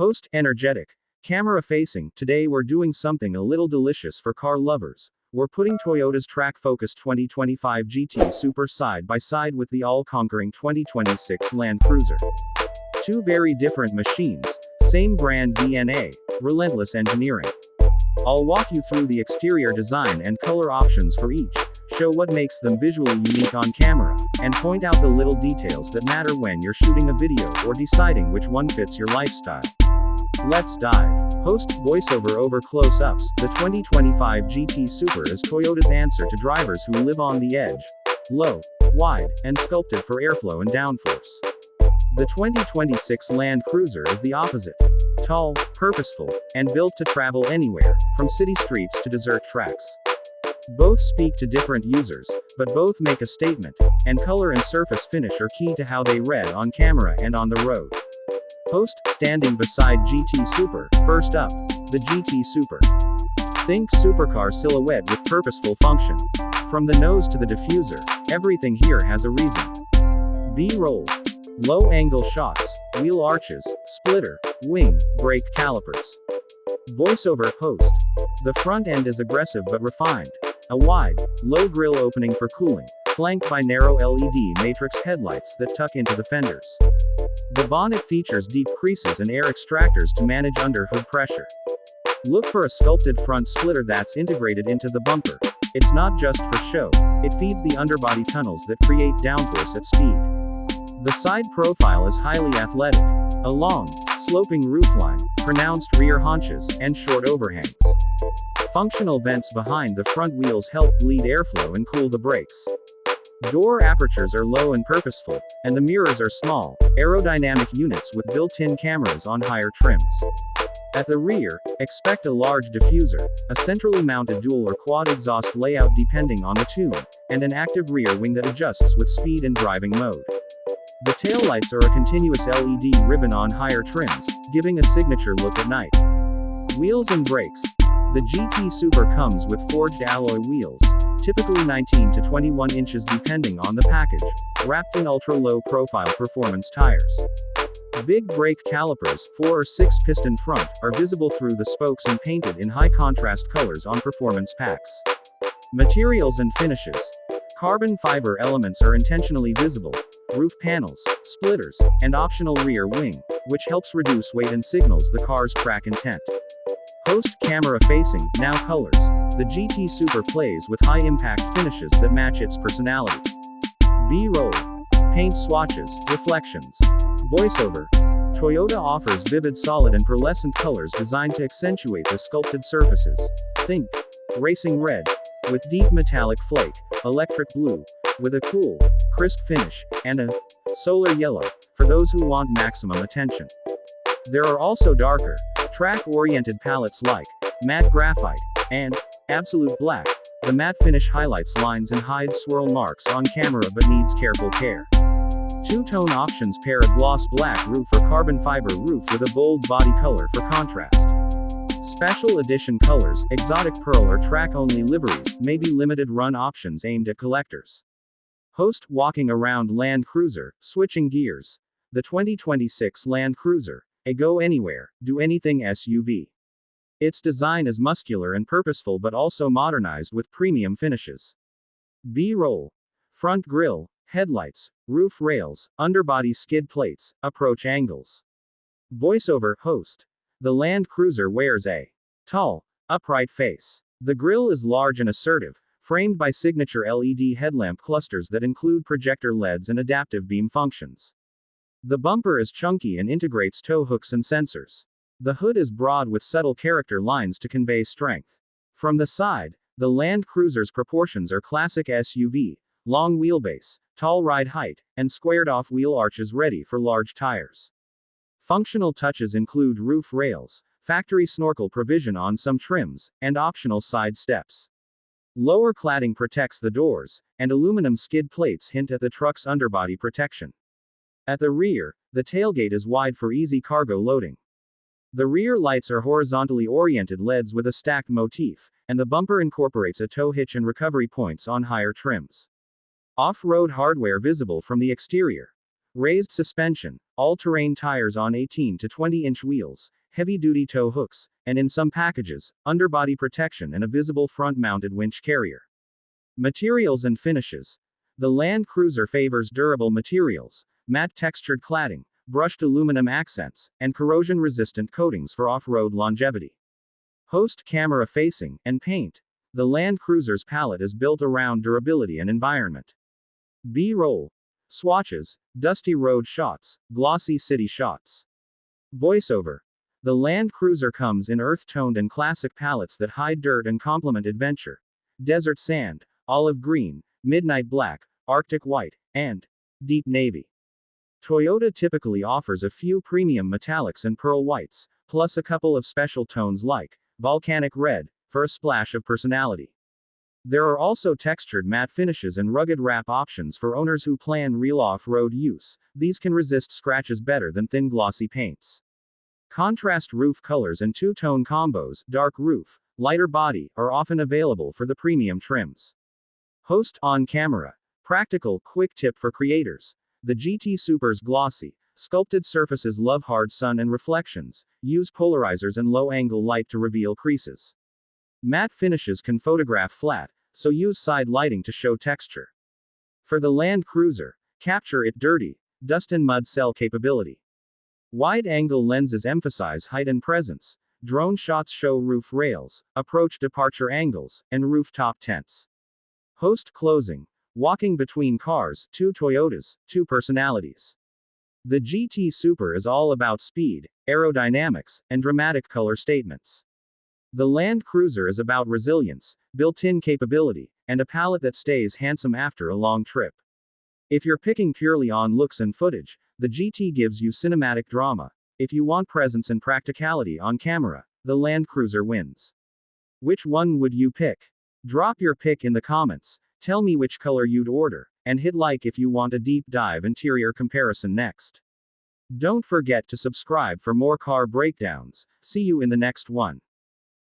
Host energetic. Camera facing. Today we're doing something a little delicious for car lovers. We're putting Toyota's track-focused 2025 GT Super side by side with the all-conquering 2026 Land Cruiser. Two very different machines, same brand DNA, relentless engineering. I'll walk you through the exterior design and color options for each, show what makes them visually unique on camera, and point out the little details that matter when you're shooting a video or deciding which one fits your lifestyle. Let's dive. Host voiceover over close-ups. The 2025 GT Super is Toyota's answer to drivers who live on the edge. Low, wide, and sculpted for airflow and downforce. The 2026 Land Cruiser is the opposite. Tall, purposeful, and built to travel anywhere, from city streets to desert tracks. Both speak to different users, but both make a statement, and color and surface finish are key to how they read on camera and on the road. Host, standing beside GT Super. First up, the GT Super. Think supercar silhouette with purposeful function. From the nose to the diffuser, everything here has a reason. B-roll. Low-angle shots, wheel arches, splitter, wing, brake calipers. Voiceover. Host. The front end is aggressive but refined. A wide, low grille opening for cooling, flanked by narrow LED matrix headlights that tuck into the fenders. The bonnet features deep creases and air extractors to manage under-hood pressure. Look for a sculpted front splitter that's integrated into the bumper. It's not just for show, it feeds the underbody tunnels that create downforce at speed. The side profile is highly athletic. A long, sloping roofline, pronounced rear haunches, and short overhangs. Functional vents behind the front wheels help bleed airflow and cool the brakes. Door apertures are low and purposeful, and the mirrors are small, aerodynamic units with built-in cameras on higher trims. At the rear, expect a large diffuser, a centrally mounted dual or quad exhaust layout depending on the tune, and an active rear wing that adjusts with speed and driving mode. The taillights are a continuous LED ribbon on higher trims, giving a signature look at night. Wheels and brakes. The GT Super comes with forged alloy wheels, typically 19 to 21 inches depending on the package, wrapped in ultra-low profile performance tires. Big brake calipers, 4 or 6 piston front, are visible through the spokes and painted in high contrast colors on performance packs. Materials and finishes. Carbon fiber elements are intentionally visible. Roof panels, splitters, and optional rear wing, which helps reduce weight and signals the car's track intent. Host camera facing. Now colors. The GT Super plays with high impact finishes that match its personality. B-roll. Paint swatches, reflections. Voiceover. Toyota offers vivid solid and pearlescent colors designed to accentuate the sculpted surfaces. Think racing red, with deep metallic flake, electric blue, with a cool, crisp finish, and a solar yellow, for those who want maximum attention. There are also darker, track-oriented palettes like matte graphite and absolute black. The matte finish highlights lines and hides swirl marks on camera but needs careful care. Two-tone options pair a gloss black roof or carbon fiber roof with a bold body color for contrast. Special edition colors, exotic pearl or track-only liveries, may be limited run options aimed at collectors. Host walking around Land Cruiser, switching gears. The 2026 Land Cruiser, a go-anywhere, do-anything SUV. Its design is muscular and purposeful but also modernized with premium finishes. B-roll. Front grille, headlights, roof rails, underbody skid plates, approach angles. Voiceover. Host. The Land Cruiser wears a tall, upright face. The grille is large and assertive, framed by signature LED headlamp clusters that include projector LEDs and adaptive beam functions. The bumper is chunky and integrates tow hooks and sensors. The hood is broad with subtle character lines to convey strength. From the side, the Land Cruiser's proportions are classic SUV, long wheelbase, tall ride height, and squared-off wheel arches ready for large tires. Functional touches include roof rails, factory snorkel provision on some trims, and optional side steps. Lower cladding protects the doors, and aluminum skid plates hint at the truck's underbody protection. At the rear, the tailgate is wide for easy cargo loading. The rear lights are horizontally oriented LEDs with a stacked motif, and the bumper incorporates a tow hitch and recovery points on higher trims. Off-road hardware visible from the exterior. Raised suspension, all-terrain tires on 18 to 20-inch wheels, heavy-duty tow hooks, and in some packages, underbody protection and a visible front-mounted winch carrier. Materials and finishes. The Land Cruiser favors durable materials, matte textured cladding, brushed aluminum accents, and corrosion-resistant coatings for off-road longevity. Host camera facing and paint. The Land Cruiser's palette is built around durability and environment. B-roll. Swatches, dusty road shots, glossy city shots. Voiceover. The Land Cruiser comes in earth-toned and classic palettes that hide dirt and complement adventure. Desert sand, olive green, midnight black, arctic white, and deep navy. Toyota typically offers a few premium metallics and pearl whites, plus a couple of special tones like volcanic red, for a splash of personality. There are also textured matte finishes and rugged wrap options for owners who plan real off-road use. These can resist scratches better than thin glossy paints. Contrast roof colors and two-tone combos, dark roof, lighter body, are often available for the premium trims. Host on camera. Practical, quick tip for creators. The GT Super's glossy, sculpted surfaces love hard sun and reflections. Use polarizers and low-angle light to reveal creases. Matte finishes can photograph flat, so use side lighting to show texture. For the Land Cruiser, capture it dirty, dust and mud cell capability. Wide-angle lenses emphasize height and presence. Drone shots show roof rails, approach departure angles, and rooftop tents. Host closing. Walking between cars, two Toyotas, two personalities. The GT Super is all about speed, aerodynamics, and dramatic color statements. The Land Cruiser is about resilience, built-in capability, and a palette that stays handsome after a long trip. If you're picking purely on looks and footage, the GT gives you cinematic drama. If you want presence and practicality on camera, the Land Cruiser wins. Which one would you pick? Drop your pick in the comments, tell me which color you'd order, and hit like if you want a deep dive interior comparison next. Don't forget to subscribe for more car breakdowns. See you in the next one.